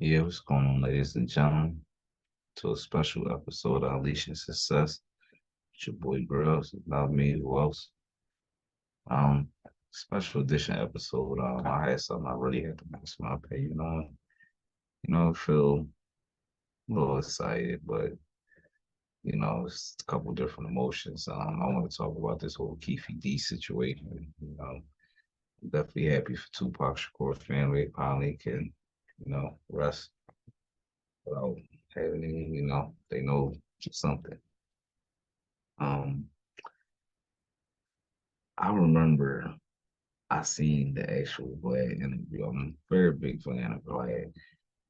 Yeah, what's going on, ladies and gentlemen? To a special episode of Unleashing Success. It's your boy Grills, not me, who else? Um, Special edition episode. I had something I really had to max my pay, feel a little excited, but it's a couple different emotions. I want to talk about this whole Keefe D situation. I'm definitely happy for Tupac Shakur's family. Finally can, rest without having any, they know something. Um, I remember I seen the actual Vlad interview. I'm a very big fan of Vlad.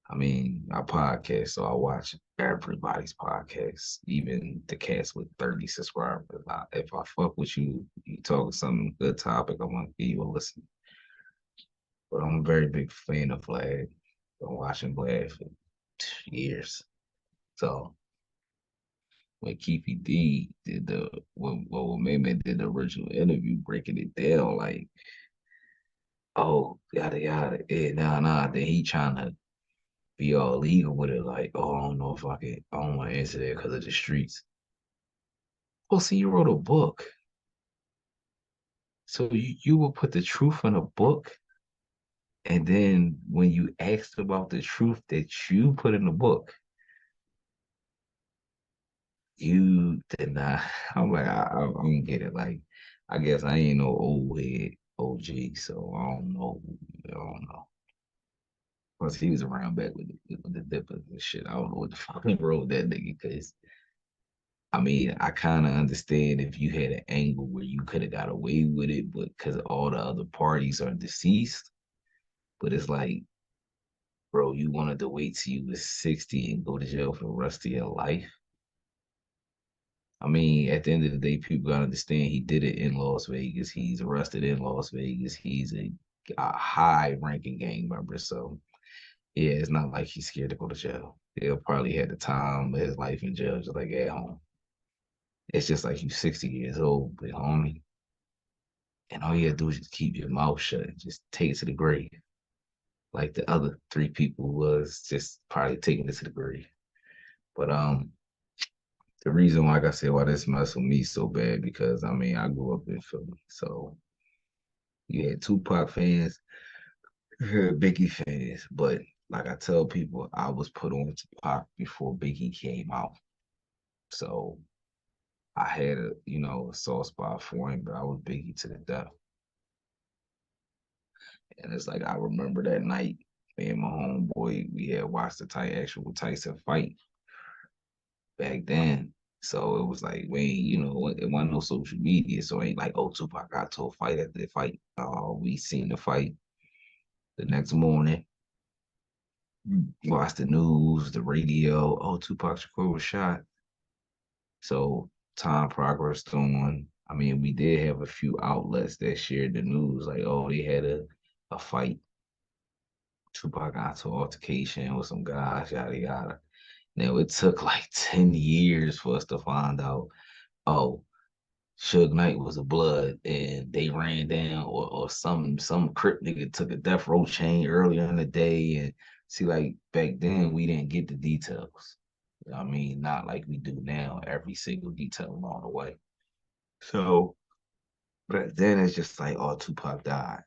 I mean, I podcast, so I watch everybody's podcast, even the cats with 30 subscribers. If I fuck with you, you talking some good topic, I'm gonna give you a listen. But I'm a very big fan of Vlad. Been watching Vlad for years. So when Keefe D did when Mayman did the original interview, breaking it down, like, oh, yada yada, nah. Then he trying to be all legal with it, like, oh, I don't know if I don't want to answer that because of the streets. Well, see, you wrote a book, so you will put the truth in a book, and then when you asked about the truth that you put in the book, you did not. I'm like, I don't get it. Like, I guess I ain't no old head OG, so I don't know. I don't know. Plus, he was around back with the dippers and shit. I don't know what the fuck he wrote that nigga because I mean, I kind of understand if you had an angle where you could have got away with it, but because all the other parties are deceased, but it's like, bro, you wanted to wait till you was 60 and go to jail for the rest of your life. I mean, at the end of the day, people gotta understand he did it in Las Vegas. He's arrested in Las Vegas. He's a high-ranking gang member, so yeah, it's not like he's scared to go to jail. He'll probably had the time of his life in jail, just like at home. It's just like you 60 years old, but homie, and all you gotta do is just keep your mouth shut and just take it to the grave. Like the other three people was just probably taking it to the grave. But the reason, like I said, why this mess with me so bad because I mean I grew up in Philly, so you had Tupac fans, you had Biggie fans, but like I tell people, I was put on Tupac before Biggie came out, so I had a soft spot for him, but I was Biggie to the death. And it's like I remember that night, me and my homeboy, we had watched the actual Tyson fight back then. So it was like we ain't, it wasn't no social media. So it ain't like, oh, Tupac got to a fight at the fight. We seen the fight the next morning, watched the news, the radio. Oh, Tupac Shakur was shot. So time progressed on. I mean, we did have a few outlets that shared the news, like, oh, they had a fight. Tupac got to altercation with some guys, yada yada. Now it took like 10 years for us to find out, oh, Suge Knight was a blood and they ran down or some crip nigga took a death row chain earlier in the day. And see, like back then we didn't get the details. I mean, not like we do now, every single detail along the way. So but then it's just like, oh, Tupac died.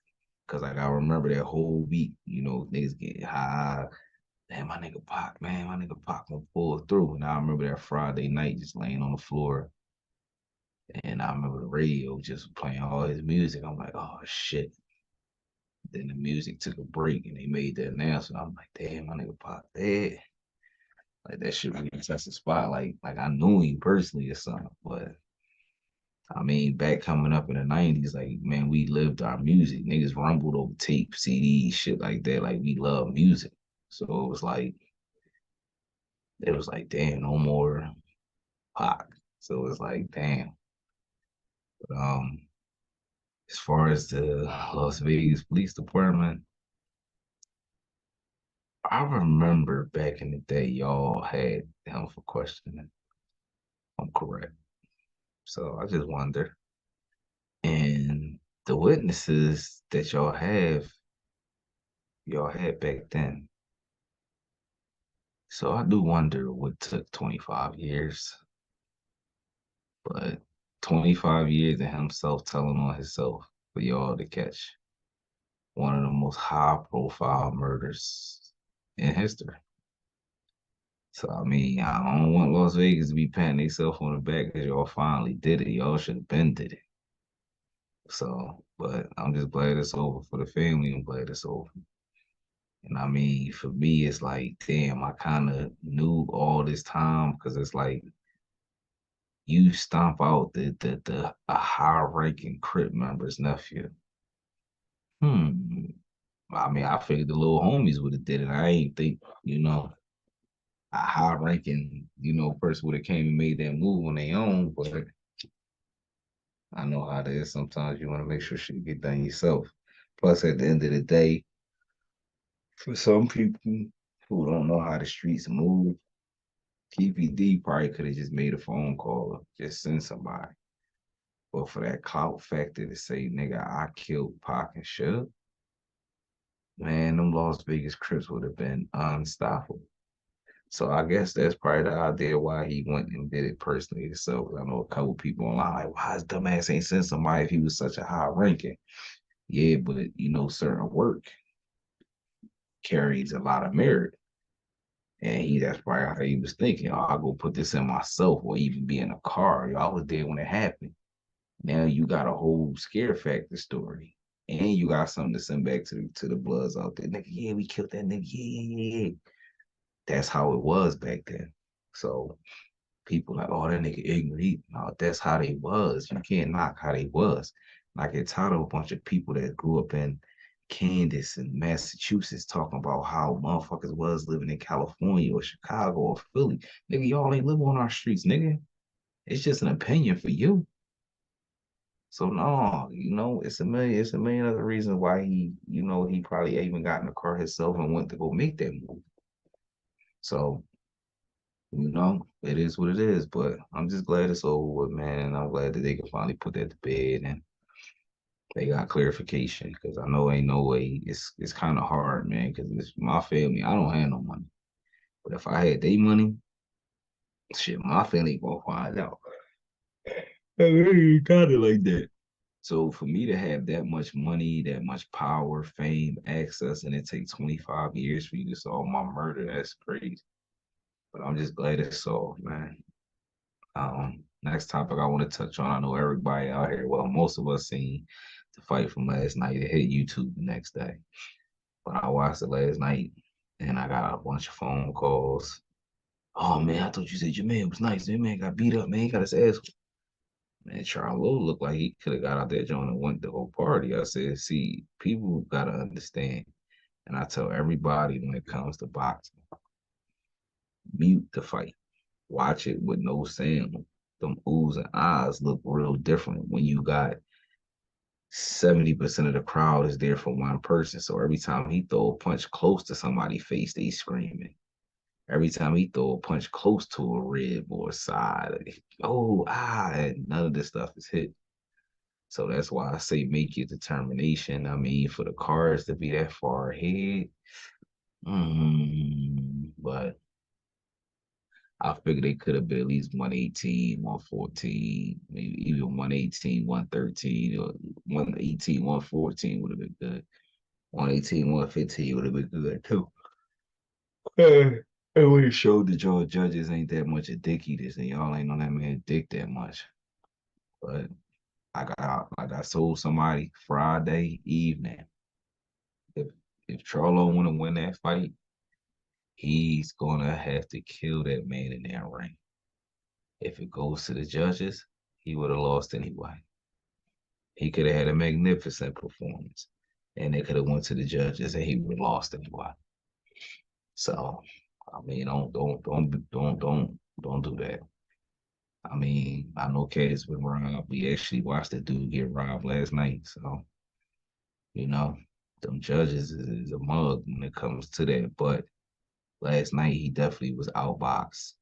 Cause like I remember that whole week, niggas getting high. Damn, my nigga Pac gonna pull through. And I remember that Friday night just laying on the floor. And I remember the radio just playing all his music. I'm like, oh shit. Then the music took a break and they made the announcement. I'm like, damn, my nigga Pac dead. Like that shit really touched the spot. Like I knew him personally or something. But I mean, back coming up in the 90s, like, man, we lived our music. Niggas rumbled over tape, CDs, shit like that. Like we love music. So it was like, damn, no more Pac. So it's like, damn. But as far as the Las Vegas Police Department, I remember back in the day, y'all had him for questioning. I'm correct. So I just wonder. And the witnesses that y'all had back then. So I do wonder what took 25 years, but 25 years of himself telling on himself for y'all to catch one of the most high profile murders in history. So I mean, I don't want Las Vegas to be patting themselves on the back because y'all finally did it. Y'all should have been did it. So, but I'm just glad it's over for the family. I'm glad it's over. And I mean, for me, it's like, damn, I kind of knew all this time because it's like you stomp out the a high ranking Crip member's nephew. Hmm. I mean, I figured the little homies would have did it. I ain't think, a high ranking, person would have came and made that move on their own. But I know how it is. Sometimes you want to make sure shit get done yourself. Plus, at the end of the day, for some people who don't know how the streets move, Keefe D probably could have just made a phone call or just send somebody. But for that clout factor to say, nigga, I killed Pac and Suge, man, them Las Vegas Crips would have been unstoppable. So I guess that's probably the idea why he went and did it personally himself. I know a couple people online like, why his dumbass ain't sent somebody if he was such a high ranking? Yeah, but certain work carries a lot of merit. And that's probably how he was thinking. Oh, I'll go put this in myself or even be in a car. Y'all was there when it happened. Now you got a whole scare factor story. And you got something to send back to the Bloods out there. Nigga, yeah, we killed that nigga. Yeah, yeah, yeah, yeah. That's how it was back then. So people like, oh, that nigga ignorant. No, that's how they was. You can't knock how they was. Like I get tired of a bunch of people that grew up in Kansas and Massachusetts talking about how motherfuckers was living in California or Chicago or Philly. Nigga, y'all ain't live on our streets, nigga. It's just an opinion for you. So no, it's a million other reasons why he probably even got in the car himself and went to go make that move. So it is what it is, but I'm just glad it's over with, man. And I'm glad that they can finally put that to bed and they got clarification because I know ain't no way. It's kind of hard, man, because it's my family. I don't have no money, but if I had their money, shit, my family gonna find out. I mean, kind of like that. So for me to have that much money, that much power, fame, access, and it take 25 years for you to solve my murder, that's crazy. But I'm just glad it's solved, man. Next topic I want to touch on. I know everybody out here, well, most of us seen the fight from last night. It hit YouTube the next day. But I watched it last night and I got a bunch of phone calls. Oh man, I thought you said your man was nice. Your man got beat up, man. He got his ass. Man, Charlo looked like he could have got out there joint and went the whole party. I said, see, people gotta understand. And I tell everybody when it comes to boxing, mute the fight. Watch it with no sound. Them oohs and ahs look real different when you got 70% of the crowd is there for one person. So every time he throw a punch close to somebody's face, they screaming. Every time he throw a punch close to a rib or a side, oh, and none of this stuff is hit. So that's why I say make your determination. I mean, for the cards to be that far ahead, but I figured they could have been at least 118, 114, maybe even 118, 113, or 118, 114 would have been good. 118, 115 would have been good too. And we showed the judges ain't that much of dick eaters, and y'all ain't on that man dick that much. But I told somebody Friday evening, if if Charlo want to win that fight, he's gonna have to kill that man in that ring. If it goes to the judges, he would have lost anyway. He could have had a magnificent performance, and they could have went to the judges, and he would have lost anyway. So, I mean, don't do that. I mean, I know Cat's been robbed. We actually watched the dude get robbed last night. So, you know, them judges is a mug when it comes to that. But last night he definitely was outboxed.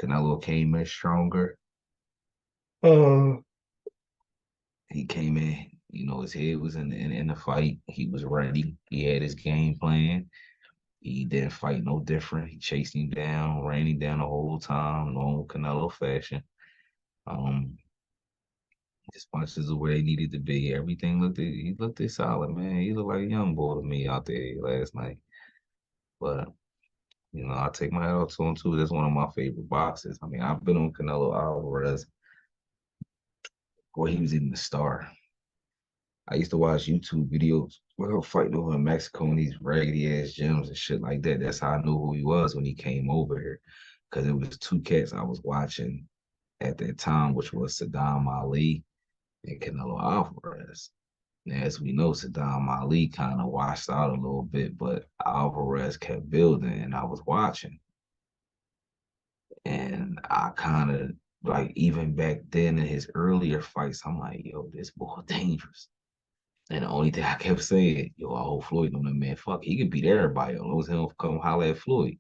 Canelo came in stronger. Uh, he came in, his head was in the fight. He was ready. He had his game plan. He didn't fight no different. He chased him down, ran him down the whole time, normal Canelo fashion. Um, his punches are where they needed to be. Everything he looked it solid, man. He looked like a young boy to me out there last night. But I take my hat off to him too. That's one of my favorite boxers. I mean, I've been on Canelo Alvarez before he was even the star. I used to watch YouTube videos where he'll fighting over in Mexico in these raggedy ass gyms and shit like that. That's how I knew who he was when he came over here. Because it was two cats I was watching at that time, which was Saddam Ali and Canelo Alvarez. And as we know, Saddam Ali kind of washed out a little bit, but Alvarez kept building, and I was watching. And I kind of like even back then in his earlier fights, I'm like, yo, this boy dangerous. And the only thing I kept saying, yo, I hope Floyd on that man. Fuck, he can beat everybody. As long as he don't come holler at Floyd.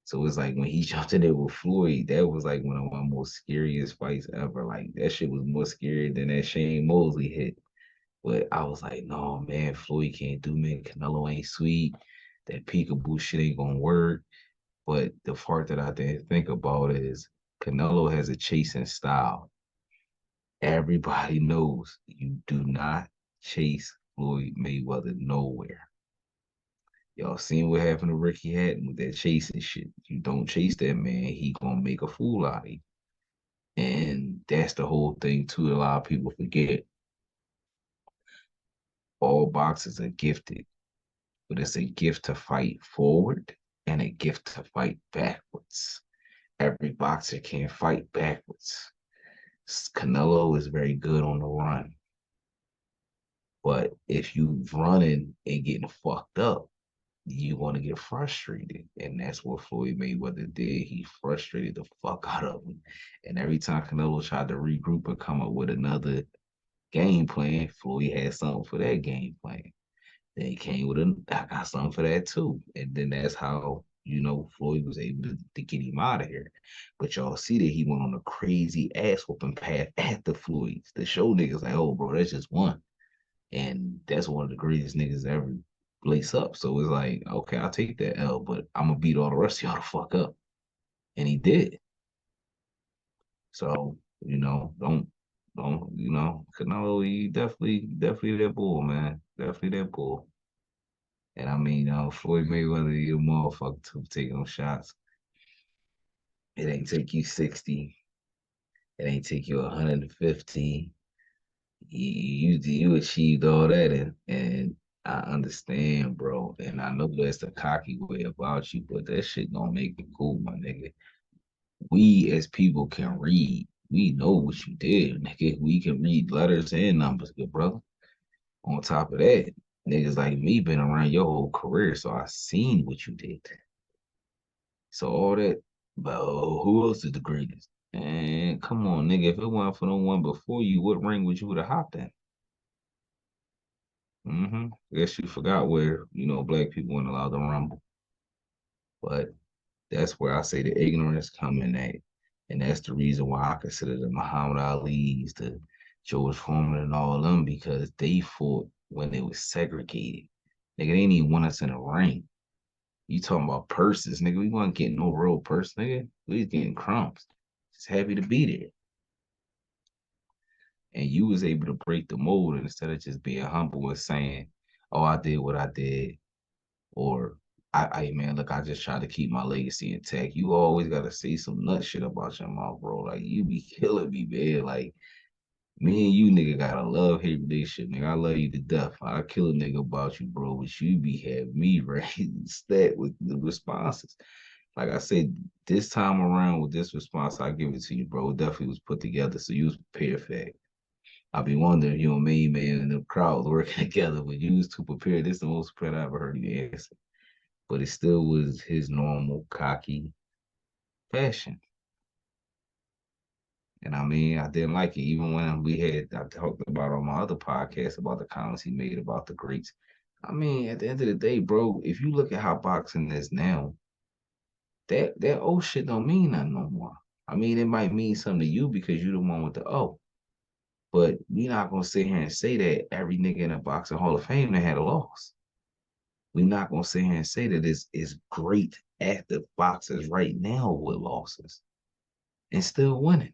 So it's like when he jumped in there with Floyd, that was like one of my most scariest fights ever. Like that shit was more scary than that Shane Mosley hit. But I was like, no, man, Floyd can't do me. Canelo ain't sweet. That peekaboo shit ain't gonna work. But the part that I didn't think about is Canelo has a chasing style. Everybody knows you do not chase Floyd Mayweather nowhere. Y'all seen what happened to Ricky Hatton with that chasing shit. You don't chase that man, he gonna make a fool out of you. And that's the whole thing too. A lot of people forget. All boxers are gifted, but it's a gift to fight forward and a gift to fight backwards. Every boxer can't fight backwards. Canelo is very good on the run. But if you running and getting fucked up, you want to get frustrated. And that's what Floyd Mayweather did. He frustrated the fuck out of him. And every time Canelo tried to regroup and come up with another game plan, Floyd had something for that game plan. Then he came with I got something for that too. And then that's how, Floyd was able to get him out of here. But y'all see that he went on a crazy ass whooping path at the Floyds to show niggas like, oh, bro, that's just one. And that's one of the greatest niggas ever lace up. So it's like, okay, I'll take that L, but I'm gonna beat all the rest of y'all the fuck up. And he did. So, Canelo, he definitely that bull, man. Definitely that bull. And I mean, Floyd Mayweather, you a motherfucker to take them shots. It ain't take you 60. It ain't take you 150. You achieved all that, and I understand, bro. And I know that's the cocky way about you, but that shit don't make it cool, my nigga. We as people can read. We know what you did, nigga. We can read letters and numbers, good brother. On top of that, niggas like me been around your whole career, so I seen what you did. So all that, but who else is the greatest? And come on, nigga, if it wasn't for the one before you, what ring would you would have hopped in? I guess you forgot where, black people weren't allowed to rumble. But that's where I say the ignorance coming at. And that's the reason why I consider the Muhammad Ali's, the George Foreman and all of them, because they fought when they was segregated. Nigga, they didn't even want us in a ring. You talking about purses, nigga. We wasn't getting no real purse, nigga. We was getting crumbs. Just happy to be there. And you was able to break the mold instead of just being humble and saying, oh, I did what I did. Or man, look, I just try to keep my legacy intact. You always gotta say some nut shit about your mouth, bro. Like you be killing me, man. Like me and you, nigga, got a love hate relationship, nigga. I love you to death. I kill a nigga about you, bro. But you be have me ready stat with the responses. Like I said, this time around with this response, I give it to you, bro. It definitely was put together, so you was prepared for that. I be wondering, me, man, and the crowd working together, but you was too prepared. This is the most prepared I ever heard you answer. But it still was his normal cocky fashion. And I mean, I didn't like it. Even when I talked about on my other podcast about the comments he made about the greats. I mean, at the end of the day, bro, if you look at how boxing is now, that old shit don't mean nothing no more. I mean, it might mean something to you because you're the one with the O. But we're not gonna sit here and say that every nigga in the boxing Hall of Fame that had a loss. we're not gonna sit here and say that it's great active boxers right now with losses and still winning.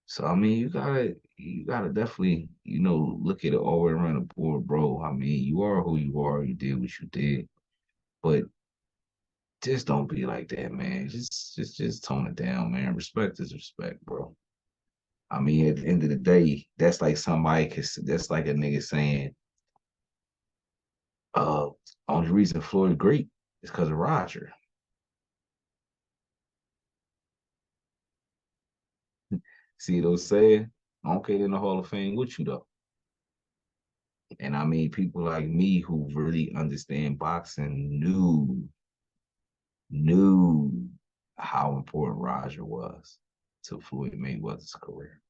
So I mean, you gotta definitely, look at it all the way around the board, bro. I mean, you are who you are. You did what you did, but just don't be like that, man. Just tone it down, man. Respect is respect, bro. I mean, at the end of the day, that's like that's like a nigga saying, uh, only reason Floyd great is because of Roger. See what I'm saying? Okay, in the Hall of Fame with you though. And I mean, people like me who really understand boxing knew how important Roger was to Floyd Mayweather's career.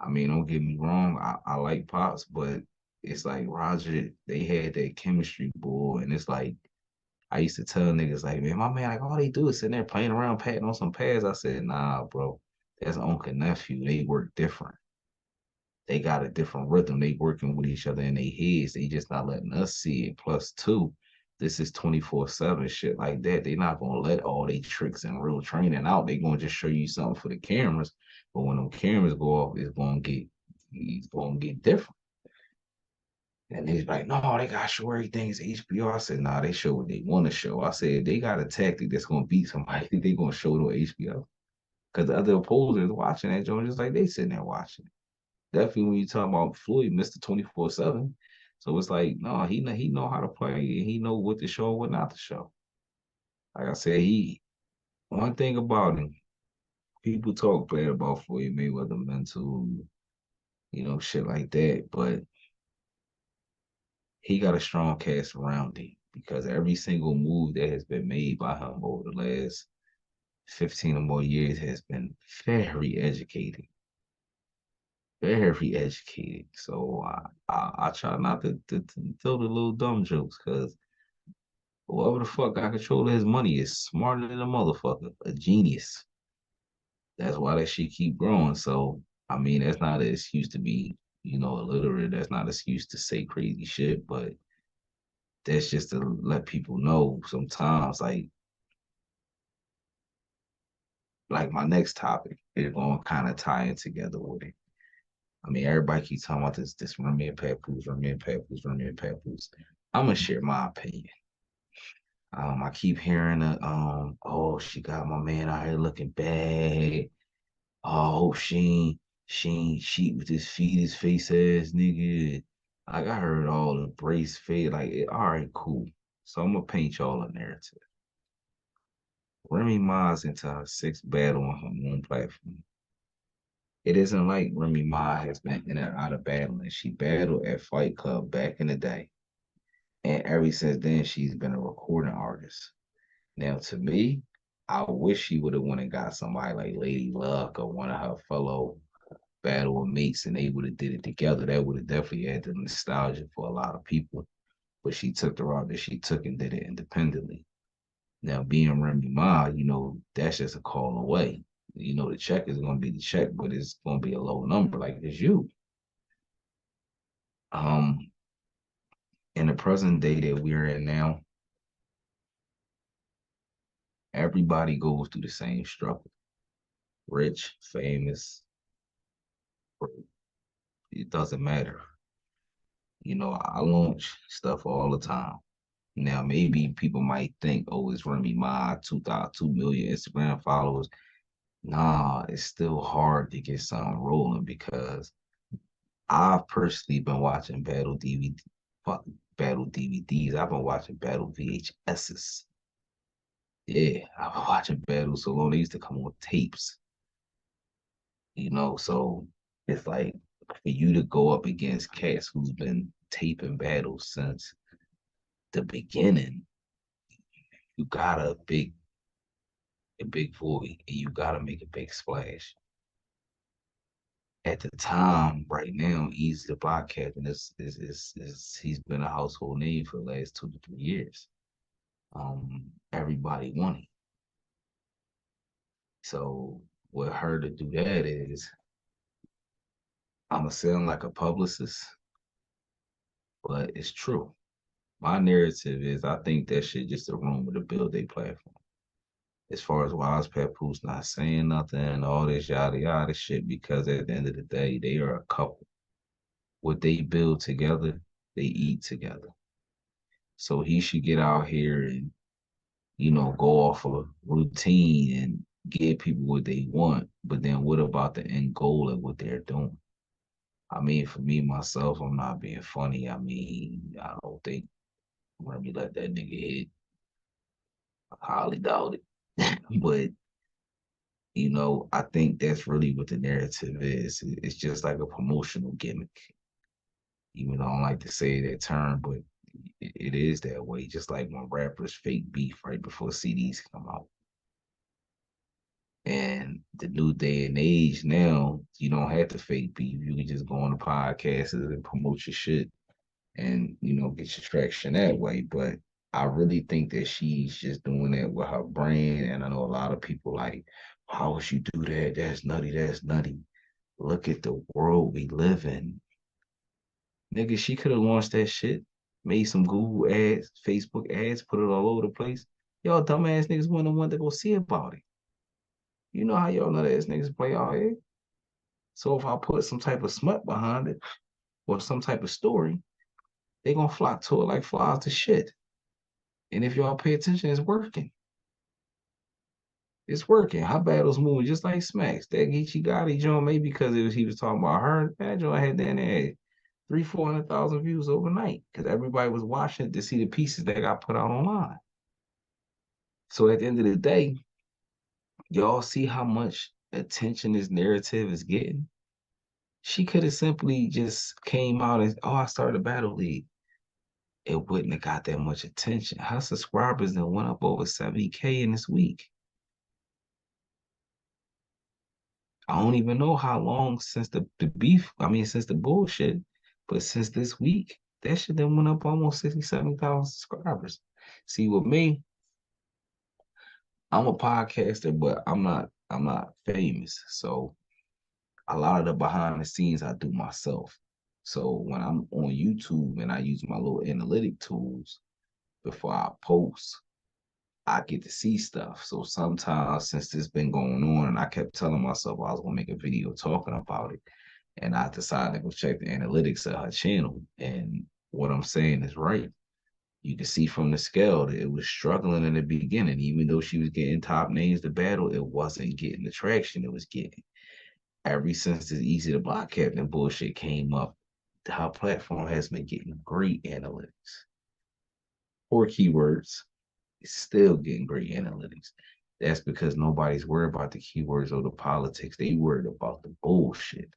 I mean, don't get me wrong, I like Pops, but it's like Roger, they had that chemistry, boy, and it's like I used to tell niggas like, man, my man, like all they do is sitting there playing around, patting on some pads. I said, nah, bro, that's uncle and nephew. They work different. They got a different rhythm. They working with each other in their heads. They just not letting us see it. Plus two, this is 24/7 shit like that. They not gonna let all they tricks and real training out. They gonna just show you something for the cameras. But when them cameras go off, it's gonna get different. And he's like, no, they got to show everything is HBO. I said, nah, they show what they want to show. I said, they got a tactic that's going to beat somebody. They going to show it on HBO. Because the other opposers watching that joint, just like they sitting there watching. Definitely when you talk about Floyd, Mr. 24/7. So it's like, no, he know how to play. He know what to show, what not to show. Like I said, one thing about him, people talk bad about Floyd Mayweather mental, shit like that. But he got a strong cast around him because every single move that has been made by him over the last 15 or more years has been very educated, very educated. So I try not to tell the little dumb jokes because whoever the fuck got control of his money is smarter than a motherfucker, a genius. That's why that shit keep growing. So I mean, that's not an excuse to be, illiterate. That's not an excuse to say crazy shit, but that's just to let people know sometimes like my next topic is going to kind of tie in together with it. I mean, everybody keeps talking about this Remy and Papoose, Remy and Papoose, Remy and Papoose. I'm gonna share my opinion. I keep hearing oh, she got my man out here looking bad. Oh, she ain't cheat with this fetus face ass nigga. Like I heard all the brace fade. Like, all right, cool. So I'm gonna paint y'all a narrative. Remy Ma's into her sixth battle on her own platform. It isn't like Remy Ma has been in and out of battling. She battled at Fight Club back in the day. And ever since then, she's been a recording artist. Now, to me, I wish she would have went and got somebody like Lady Luck or one of her fellow battle mates and they would have did it together. That would have definitely added nostalgia for a lot of people. But she took the route that she took and did it independently. Now, being Remy Ma, that's just a call away. The check is going to be the check, but it's going to be a low number like it's you. Um, in the present day that we're in now, everybody goes through the same struggle. Rich, famous, it doesn't matter. I launch stuff all the time. Now, maybe people might think, oh, it's Remy Ma, 2,000 2 million Instagram followers. Nah, it's still hard to get something rolling because I've personally been watching battle DVDs. I've been watching battle VHSs. Yeah, I've been watching battles so long. They used to come on tapes, so it's like for you to go up against cats who's been taping battles since the beginning, you got a big void and you gotta make a big splash. At the time, right now, Easy the Block Captain is he's been a household name for the last 2 to 3 years. Everybody wanted. So with her to do that is I'ma sound like a publicist, but it's true. My narrative is I think that shit just a rumor to build a platform. As far as Wise Papoose not saying nothing and all this yada yada shit, because at the end of the day, they are a couple. What they build together, they eat together. So he should get out here and, go off a routine and give people what they want. But then what about the end goal of what they're doing? I mean, for me, myself, I'm not being funny. I mean, I don't think Remy let that nigga hit. I highly doubt it. But, I think that's really what the narrative is. It's just like a promotional gimmick. Even though I don't like to say that term, but it is that way. Just like when rappers fake beef right before CDs come out. And the new day and age now, you don't have to fake beef. You can just go on the podcasts and promote your shit and, get your traction that way. But I really think that she's just doing that with her brand. And I know a lot of people like, how would you do that? That's nutty. That's nutty. Look at the world we live in. Nigga, she could have launched that shit, made some Google ads, Facebook ads, put it all over the place. Y'all dumbass niggas wouldn't have wanted to go see about it. You know how y'all nut ass niggas play out here. So if I put some type of smut behind it or some type of story, they gonna flock to it like flies to shit. And if y'all pay attention, it's working. It's working. Her battles moving just like smacks. That Geechee Gotti joint, maybe because he was talking about her. That joint had that in 400,000 views overnight because everybody was watching to see the pieces that got put out online. So at the end of the day, y'all see how much attention this narrative is getting. She could have simply just came out and, oh, I started a battle league. It wouldn't have got that much attention. Her subscribers then went up over 70K in this week. I don't even know how long since the beef, since the bullshit, but since this week, that shit then went up almost 67,000 subscribers. See, with me, I'm a podcaster, but I'm not famous. So a lot of the behind the scenes I do myself. So when I'm on YouTube and I use my little analytic tools before I post, I get to see stuff. So sometimes since this been going on and I kept telling myself I was gonna make a video talking about it, and I decided to go check the analytics of her channel. And what I'm saying is right. You can see from the scale that it was struggling in the beginning, even though she was getting top names to battle, it wasn't getting the traction it was getting. Ever since this Easy to Block Captain bullshit came up, her platform has been getting great analytics. Or keywords, it's still getting great analytics. That's because nobody's worried about the keywords or the politics. They worried about the bullshit.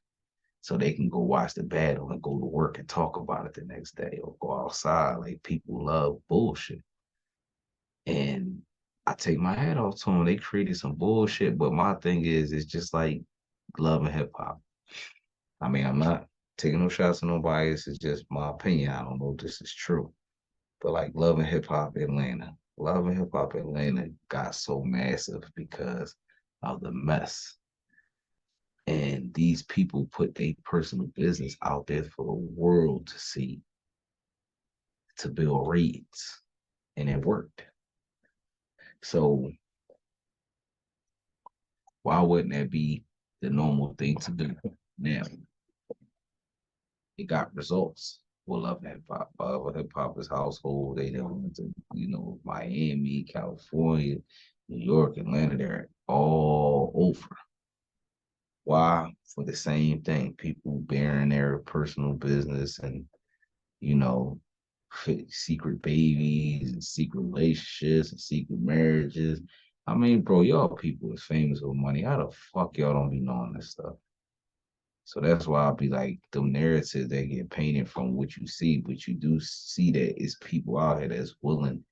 So they can go watch the battle and go to work and talk about it the next day or go outside. Like people love bullshit. And I take my hat off to them. They created some bullshit, but my thing is, it's just like love and hip hop. I mean, I'm not taking no shots at nobody. This is just my opinion. I don't know if this is true. But like Love and Hip Hop Atlanta, Love and Hip Hop Atlanta got so massive because of the mess. And these people put their personal business out there for the world to see, to build ratings. And it worked. So why wouldn't that be the normal thing to do? Now, it got results. Well, Love and Hip Hop. Hip Hop is household. They done went to, Miami, California, New York, Atlanta. They're all over. Why? For the same thing. People bearing their personal business and, you know, secret babies and secret relationships and secret marriages. I mean, bro, y'all people is famous with money. How the fuck y'all don't be knowing this stuff? So that's why I'll be like, the narratives that get painted from what you see, but you do see that it's people out here that's willing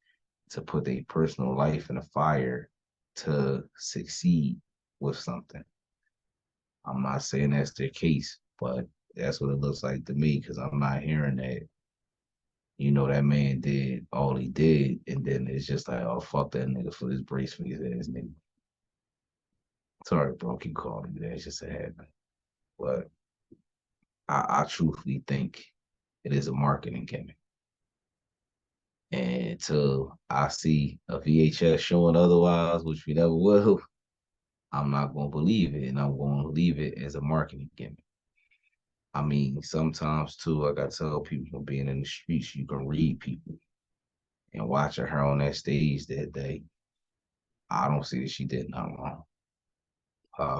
to put their personal life in a fire to succeed with something. I'm not saying that's their case, but that's what it looks like to me because I'm not hearing that, that man did all he did, and then it's just like, oh, fuck that nigga for this brace for his ass nigga. Sorry, bro, keep calling me. That's just a habit. But I truthfully think it is a marketing gimmick. And until I see a VHS showing otherwise, which we never will, I'm not gonna believe it, and I'm gonna leave it as a marketing gimmick. I mean, sometimes too, like I tell people from being in the streets, you can read people. And watching her on that stage that day, I don't see that she did nothing wrong.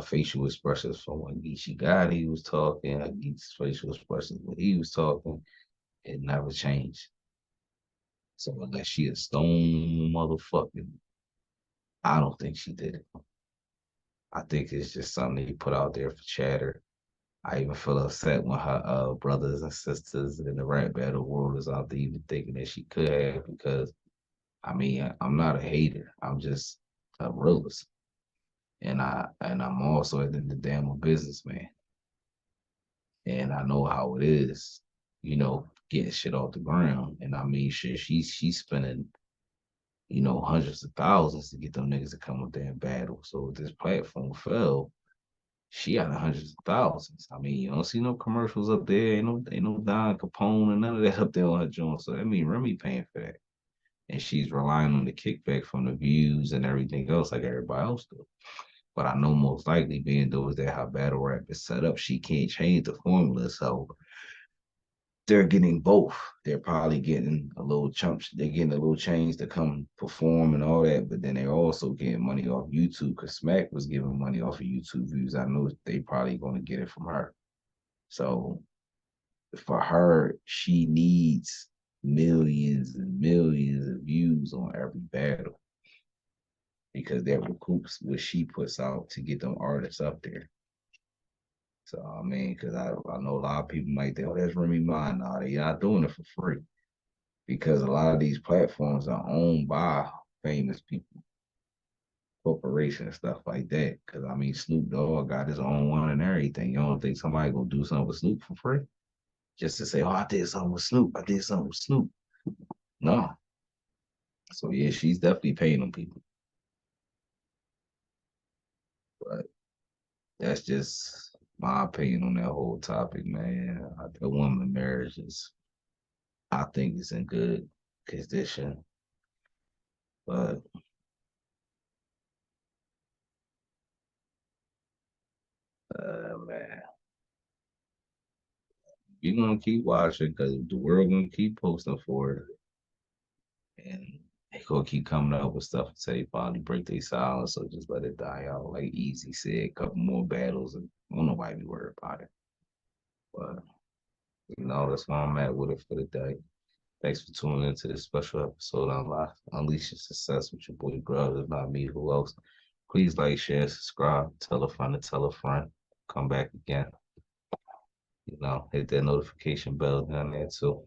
Facial expressions from when Geechee Gotti was talking, Geechee's facial expressions when he was talking, it never changed. So unless she a stone motherfucker, I don't think she did it. I think it's just something he put out there for chatter. I even feel upset when her brothers and sisters in the rap battle world is out there even thinking that she could have because I mean I'm not a hater. I'm just a realist. And I'm also at the end of the day I'm a businessman. And I know how it is, getting shit off the ground. And I mean shit, she's spending, hundreds of thousands to get them niggas to come up there and battle. So if this platform fell, she got hundreds of thousands. I mean, you don't see no commercials up there, ain't no Don Capone and none of that up there on her joint. So I mean Remy paying for that. And she's relying on the kickback from the views and everything else like everybody else do. But I know most likely being those that how battle rap is set up, she can't change the formula. So they're getting both. They're probably getting a little chump. They're getting a little change to come perform and all that, but then they're also getting money off YouTube because Smack was giving money off of YouTube views. I know they probably going to get it from her. So for her, she needs millions and millions of views on every battle because that recoups what she puts out to get them artists up there. So I mean, because I know a lot of people might think, oh, that's Remy Ma. No, they're not doing it for free because a lot of these platforms are owned by famous people, corporations, stuff like that. Because I mean, Snoop Dogg got his own one and everything. You don't think somebody gonna do something with Snoop for free just to say, oh, I did something with Snoop. I did something with Snoop. No. So yeah, she's definitely paying them people. But that's just my opinion on that whole topic, man. The woman marriage is, I think, it's in good condition. But man, you're gonna keep watching because the world gonna keep posting for it, and they gonna keep coming up with stuff until they finally break their silence. So just let it die out. Like Easy said, a couple more battles, and won't nobody be worried about it. But that's where I'm at with it for the day. Thanks for tuning into this special episode on Unleash Your Success with your boy Grub. If not me, who else? Please like, share, subscribe, tell a friend to tell a friend. Come back again. Hit that notification bell down there too.